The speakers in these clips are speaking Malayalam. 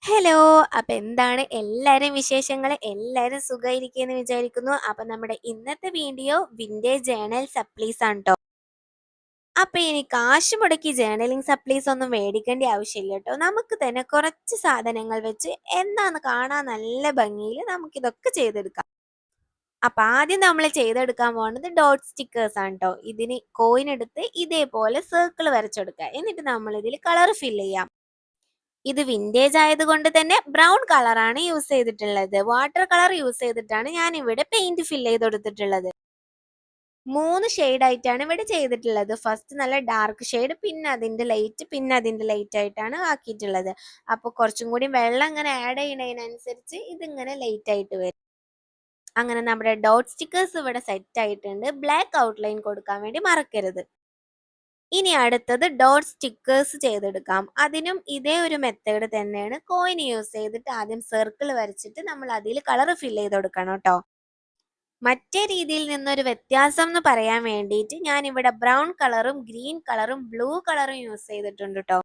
ഹലോ. അപ്പൊ എന്താണ് എല്ലാരും വിശേഷങ്ങള്? എല്ലാരും സുഖായിരിക്കുന്ന് വിചാരിക്കുന്നു. അപ്പൊ നമ്മുടെ ഇന്നത്തെ വീഡിയോ വിന്റേജ് ജേണൽ സപ്ലീസ് ആണ് ട്ടോ. അപ്പൊ ഇനി കാശ് മുടക്കി ജേർണലിംഗ് സപ്ലീസ് ഒന്നും മേടിക്കേണ്ട ആവശ്യമില്ല കേട്ടോ. നമുക്ക് തന്നെ കുറച്ച് സാധനങ്ങൾ വെച്ച് എന്താന്ന് കാണാൻ നല്ല ഭംഗിയിൽ നമുക്കിതൊക്കെ ചെയ്തെടുക്കാം. അപ്പൊ ആദ്യം നമ്മൾ ചെയ്തെടുക്കാൻ പോകുന്നത് ഡോട്ട് സ്റ്റിക്കേഴ്സ് ആണ് ട്ടോ. ഇതിന് കോയിൻ എടുത്ത് ഇതേപോലെ സർക്കിൾ വരച്ചെടുക്കുക. എന്നിട്ട് നമ്മൾ ഇതിൽ കളർ ഫില്ല് ചെയ്യാം. ഇത് വിന്റേജ് ആയതുകൊണ്ട് തന്നെ ബ്രൗൺ കളറാണ് യൂസ് ചെയ്തിട്ടുള്ളത്. വാട്ടർ കളർ യൂസ് ചെയ്തിട്ടാണ് ഞാൻ ഇവിടെ പെയിന്റ് ഫില്ല് ചെയ്ത് കൊടുത്തിട്ടുള്ളത്. 3 ഷെയ്ഡ് ആയിട്ടാണ് ഇവിടെ ചെയ്തിട്ടുള്ളത്. ഫസ്റ്റ് നല്ല ഡാർക്ക് ഷെയ്ഡ്, പിന്നെ അതിന്റെ ലൈറ്റ്, പിന്നെ അതിന്റെ ലൈറ്റ് ആയിട്ടാണ് ആക്കിയിട്ടുള്ളത്. അപ്പോൾ കുറച്ചും കൂടി വെള്ളം ഇങ്ങനെ ആഡ് ചെയ്യുന്നതിനനുസരിച്ച് ഇതിങ്ങനെ ലൈറ്റ് ആയിട്ട് വരും. അങ്ങനെ നമ്മുടെ ഡോട്ട് സ്റ്റിക്കേഴ്സ് ഇവിടെ സെറ്റ് ആയിട്ടുണ്ട്. ബ്ലാക്ക് ഔട്ട്ലൈൻ കൊടുക്കാൻ വേണ്ടി മറക്കരുത്. ഇനി അടുത്തത് ഡോട്ട് സ്റ്റിക്കേഴ്സ് ചെയ്തെടുക്കാം. അതിനും ഇതേ ഒരു മെത്തേഡ് തന്നെയാണ്. കോയിൻ യൂസ് ചെയ്തിട്ട് ആദ്യം സർക്കിൾ വരച്ചിട്ട് നമ്മൾ അതിൽ കളർ ഫില്ല് ചെയ്ത് കൊടുക്കണം കേട്ടോ. മറ്റേ രീതിയിൽ നിന്നൊരു വ്യത്യാസം എന്ന് പറയാൻ വേണ്ടിയിട്ട് ഞാൻ ഇവിടെ ബ്രൗൺ കളറും ഗ്രീൻ കളറും ബ്ലൂ കളറും യൂസ് ചെയ്തിട്ടുണ്ട് കേട്ടോ.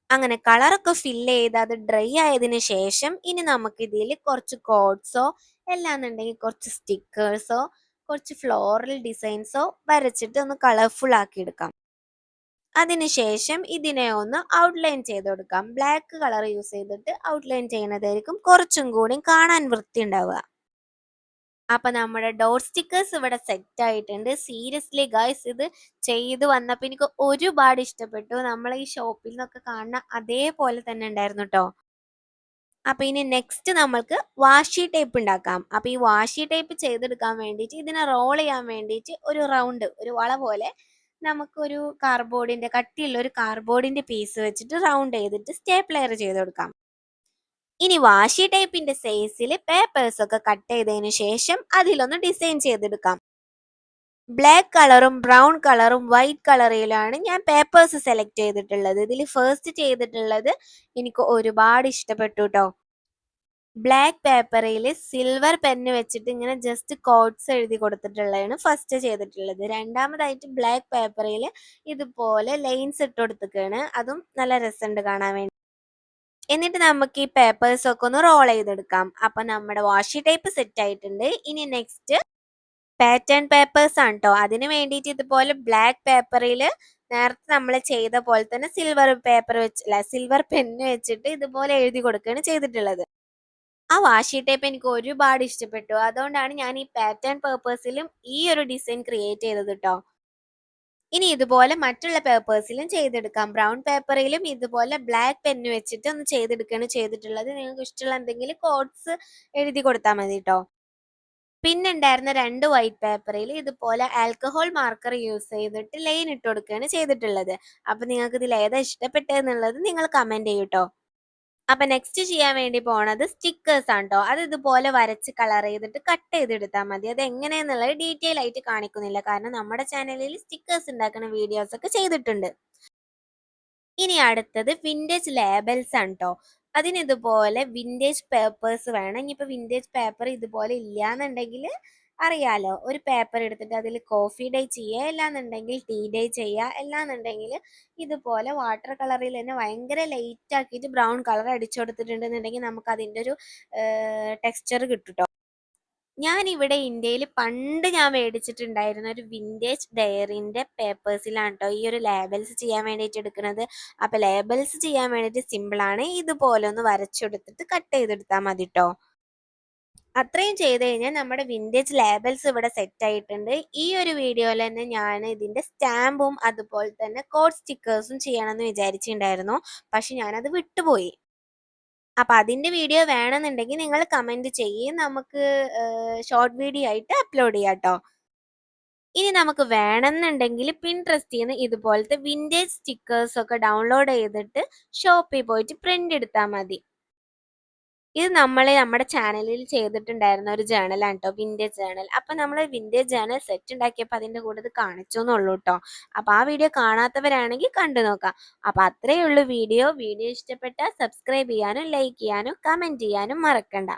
അങ്ങനെ കളറൊക്കെ ഫില്ല് ചെയ്ത് അത് ഡ്രൈ ആയതിനു ശേഷം ഇനി നമുക്ക് ഇതിൽ കുറച്ച് കോഡ്സോ അല്ലാന്നുണ്ടെങ്കിൽ കുറച്ച് സ്റ്റിക്കേഴ്സോ കുറച്ച് ഫ്ലോറൽ ഡിസൈൻസോ വരച്ചിട്ട് ഒന്ന് കളർഫുൾ ആക്കി എടുക്കാം. അതിനുശേഷം ഇതിനെ ഒന്ന് ഔട്ട്ലൈൻ ചെയ്ത് കൊടുക്കാം. ബ്ലാക്ക് കളർ യൂസ് ചെയ്തിട്ട് ഔട്ട്ലൈൻ ചെയ്യുന്നതായിരിക്കും കുറച്ചും കൂടി കാണാൻ വൃത്തി ഉണ്ടാവുക. അപ്പൊ നമ്മുടെ ഡോട്ട് സ്റ്റിക്കേഴ്സ് ഇവിടെ സെറ്റ് ആയിട്ടുണ്ട്. സീരിയസ്ലി ഗൈസ്, ഇത് ചെയ്ത് വന്നപ്പോൾ എനിക്ക് ഒരുപാട് ഇഷ്ടപ്പെട്ടു. നമ്മളെ ഈ ഷോപ്പിൽ നിന്നൊക്കെ കാണുന്ന അതേപോലെ തന്നെ ഉണ്ടായിരുന്നു കേട്ടോ. അപ്പൊ ഇനി നെക്സ്റ്റ് നമ്മൾക്ക് വാഷി ടേപ്പ് ഉണ്ടാക്കാം. അപ്പൊ ഈ വാഷി ടേപ്പ് ചെയ്തെടുക്കാൻ വേണ്ടിയിട്ട് ഇതിനെ റോൾ ചെയ്യാൻ വേണ്ടിയിട്ട് ഒരു റൗണ്ട്, ഒരു വള പോലെ നമുക്കൊരു കാർഡ്ബോർഡിന്റെ കട്ടിയുള്ള ഒരു കാർഡ്ബോർഡിന്റെ പീസ് വെച്ചിട്ട് റൗണ്ട് ചെയ്തിട്ട് സ്റ്റേപ്ലെയർ ചെയ്ത് കൊടുക്കാം. ഇനി വാഷി ടേപ്പിന്റെ സൈസിൽ പേപ്പേഴ്സ് ഒക്കെ കട്ട് ചെയ്തതിനു ശേഷം അതിലൊന്ന് ഡിസൈൻ ചെയ്തെടുക്കാം. ബ്ലാക്ക് കളറും ബ്രൗൺ കളറും വൈറ്റ് കളറിലാണ് ഞാൻ പേപ്പേഴ്സ് സെലക്ട് ചെയ്തിട്ടുള്ളത്. ഇതിൽ ഫസ്റ്റ് ചെയ്തിട്ടുള്ളത് എനിക്ക് ഒരുപാട് ഇഷ്ടപ്പെട്ടു കേട്ടോ. ബ്ലാക്ക് പേപ്പറിൽ സിൽവർ പെന്ന് വെച്ചിട്ട് ഇങ്ങനെ ജസ്റ്റ് കോഡ്സ് എഴുതി കൊടുത്തിട്ടുള്ളതാണ് ഫസ്റ്റ് ചെയ്തിട്ടുള്ളത്. രണ്ടാമതായിട്ട് ബ്ലാക്ക് പേപ്പറിൽ ഇതുപോലെ ലൈൻസ് ഇട്ട് കൊടുത്തിട്ടാണ്. അതും നല്ല രസമുണ്ട് കാണാൻ വേണ്ടി. എന്നിട്ട് നമുക്ക് ഈ പേപ്പേഴ്സ് ഒക്കെ ഒന്ന് റോൾ ചെയ്തെടുക്കാം. അപ്പൊ നമ്മുടെ വാഷി ടൈപ്പ് സെറ്റ് ആയിട്ടുണ്ട്. ഇനി നെക്സ്റ്റ് പാറ്റേൺ പേപ്പേഴ്സ് ആണ് കേട്ടോ. അതിന് വേണ്ടിയിട്ട് ഇതുപോലെ ബ്ലാക്ക് പേപ്പറിൽ നേരത്തെ നമ്മൾ ചെയ്ത പോലെ തന്നെ സിൽവർ പേപ്പർ വെച്ചില്ല, സിൽവർ പെന്ന് വെച്ചിട്ട് ഇതുപോലെ എഴുതി കൊടുക്കുകയാണ് ചെയ്തിട്ടുള്ളത്. ആ വാഷി ടേപ്പ് എനിക്ക് ഒരുപാട് ഇഷ്ടപ്പെട്ടു. അതുകൊണ്ടാണ് ഞാൻ ഈ പാറ്റേൺ പേപ്പേഴ്സിലും ഈ ഒരു ഡിസൈൻ ക്രിയേറ്റ് ചെയ്തത് കേട്ടോ. ഇനി ഇതുപോലെ മറ്റുള്ള പേപ്പേഴ്സിലും ചെയ്തെടുക്കാം. ബ്രൗൺ പേപ്പറിലും ഇതുപോലെ ബ്ലാക്ക് പെന്ന് വെച്ചിട്ട് ഒന്ന് ചെയ്തെടുക്കുകയാണ് ചെയ്തിട്ടുള്ളത്. നിങ്ങൾക്ക് ഇഷ്ടമുള്ള എന്തെങ്കിലും കോഡ്സ് എഴുതി കൊടുത്താൽ മതി കേട്ടോ. പിന്നെ ഉണ്ടായിരുന്ന 2 വൈറ്റ് പേപ്പറിൽ ഇതുപോലെ ആൽക്കഹോൾ മാർക്കർ യൂസ് ചെയ്തിട്ട് ലൈൻ ഇട്ട് കൊടുക്കുകയാണ് ചെയ്തിട്ടുള്ളത്. അപ്പൊ നിങ്ങൾക്ക് ഇതിൽ ഏതാ ഇഷ്ടപ്പെട്ടതെന്നുള്ളത് നിങ്ങൾ കമന്റ് ചെയ്യൂട്ടോ. അപ്പൊ നെക്സ്റ്റ് ചെയ്യാൻ വേണ്ടി പോണത് സ്റ്റിക്കേഴ്സ് ആണ് ട്ടോ. അത് ഇതുപോലെ വരച്ച് കളർ ചെയ്തിട്ട് കട്ട് ചെയ്തെടുത്താൽ മതി. അത് എങ്ങനെയെന്നുള്ളത് ഡീറ്റെയിൽ ആയിട്ട് കാണിക്കുന്നില്ല, കാരണം നമ്മുടെ ചാനലിൽ സ്റ്റിക്കേഴ്സ് ഉണ്ടാക്കുന്ന വീഡിയോസ് ഒക്കെ ചെയ്തിട്ടുണ്ട്. ഇനി അടുത്തത് വിന്റേജ് ലേബൽസ് ആണ് ട്ടോ. അതിന് ഇതുപോലെ വിന്റേജ് പേപ്പേഴ്സ് വേണം. ഇനിയിപ്പോൾ വിന്റേജ് പേപ്പർ ഇതുപോലെ ഇല്ലാന്നുണ്ടെങ്കിൽ അറിയാലോ, ഒരു പേപ്പർ എടുത്തിട്ട് അതിൽ കോഫി ഡേ ചെയ്യുക, അല്ലാന്നുണ്ടെങ്കിൽ ടീ ഡേ ചെയ്യുക, അല്ലാന്നുണ്ടെങ്കിൽ ഇതുപോലെ വാട്ടർ കളറിൽ തന്നെ ഭയങ്കര ലൈറ്റ് ആക്കിയിട്ട് ബ്രൗൺ കളർ അടിച്ചു കൊടുത്തിട്ടുണ്ടെന്നുണ്ടെങ്കിൽ നമുക്ക് അതിൻ്റെ ഒരു ടെക്സ്ചർ കിട്ടും ട്ടോ. ഞാൻ ഇവിടെ ഇന്ത്യയിൽ പണ്ട് ഞാൻ മേടിച്ചിട്ടുണ്ടായിരുന്ന ഒരു വിന്റേജ് ഡയറിന്റെ പേപ്പേഴ്സിലാണ് കേട്ടോ ഈ ഒരു ലേബൽസ് ചെയ്യാൻ വേണ്ടിയിട്ട് എടുക്കുന്നത്. അപ്പൊ ലേബൽസ് ചെയ്യാൻ വേണ്ടിയിട്ട് സിമ്പിൾ ആണ്. ഇതുപോലെ ഒന്ന് വരച്ചെടുത്തിട്ട് കട്ട് ചെയ്തെടുത്താൽ മതി കേട്ടോ. അത്രയും ചെയ്ത് കഴിഞ്ഞാൽ നമ്മുടെ വിന്റേജ് ലേബൽസ് ഇവിടെ സെറ്റ് ആയിട്ടുണ്ട്. ഈ ഒരു വീഡിയോയിൽ തന്നെ ഞാൻ ഇതിന്റെ സ്റ്റാമ്പും അതുപോലെ തന്നെ കോഡ് സ്റ്റിക്കേഴ്സും ചെയ്യണമെന്ന് വിചാരിച്ചിട്ടുണ്ടായിരുന്നു. പക്ഷെ ഞാനത് വിട്ടുപോയി. അപ്പൊ അതിന്റെ വീഡിയോ വേണമെന്നുണ്ടെങ്കിൽ നിങ്ങൾ കമന്റ് ചെയ്യും, നമുക്ക് ഷോർട്ട് വീഡിയോ ആയിട്ട് അപ്ലോഡ് ചെയ്യാം ട്ടോ. ഇനി നമുക്ക് വേണമെന്നുണ്ടെങ്കിൽ പിൻട്രസ്റ്റിൽ നിന്ന് ഇതുപോലത്തെ വിന്റേജ് സ്റ്റിക്കേഴ്സ് ഒക്കെ ഡൗൺലോഡ് ചെയ്തിട്ട് ഷോപ്പിൽ പോയിട്ട് പ്രിന്റ് എടുത്താൽ മതി. ഇത് നമ്മുടെ ചാനലിൽ ചെയ്തിട്ടുണ്ടായിരുന്ന ഒരു ജേണലാണ് ട്ടോ, വിന്റേജ് ജേണൽ. അപ്പൊ നമ്മൾ വിന്റേജ് ജേണൽ സെറ്റ് ഉണ്ടാക്കിയപ്പോൾ അതിന്റെ കൂടെ ഇത് കാണിച്ചു എന്നുള്ളൂ ട്ടോ. അപ്പൊ ആ വീഡിയോ കാണാത്തവരാണെങ്കിൽ കണ്ടു നോക്കാം. അപ്പൊ അത്രയേ ഉള്ളൂ വീഡിയോ. വീഡിയോ ഇഷ്ടപ്പെട്ടാൽ സബ്സ്ക്രൈബ് ചെയ്യാനും ലൈക്ക് ചെയ്യാനും കമന്റ് ചെയ്യാനും മറക്കണ്ട.